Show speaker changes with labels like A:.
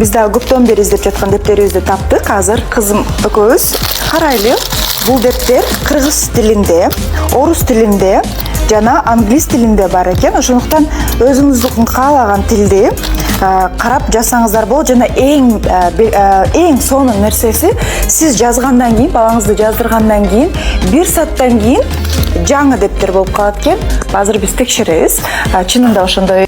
A: Биз дагы көптөн бери издеп жаткан дептерибизди таптык. Азыр кызым экөөбүз карайлы. Бул дептер кыргыз тилинде, орус тилинде жана англис тилинде бар экен. Ошондуктан өзүңүздүн каалаган тилди карап жазсаңыздар болот. Жана эң сонун нерсеси, сиз жазгандан кийин, балаңызды жаздыргандан кийин 1 сааттан кийин жаңы дептер болуп калат экен. Азыр биз текшеребиз. Чынында ошондой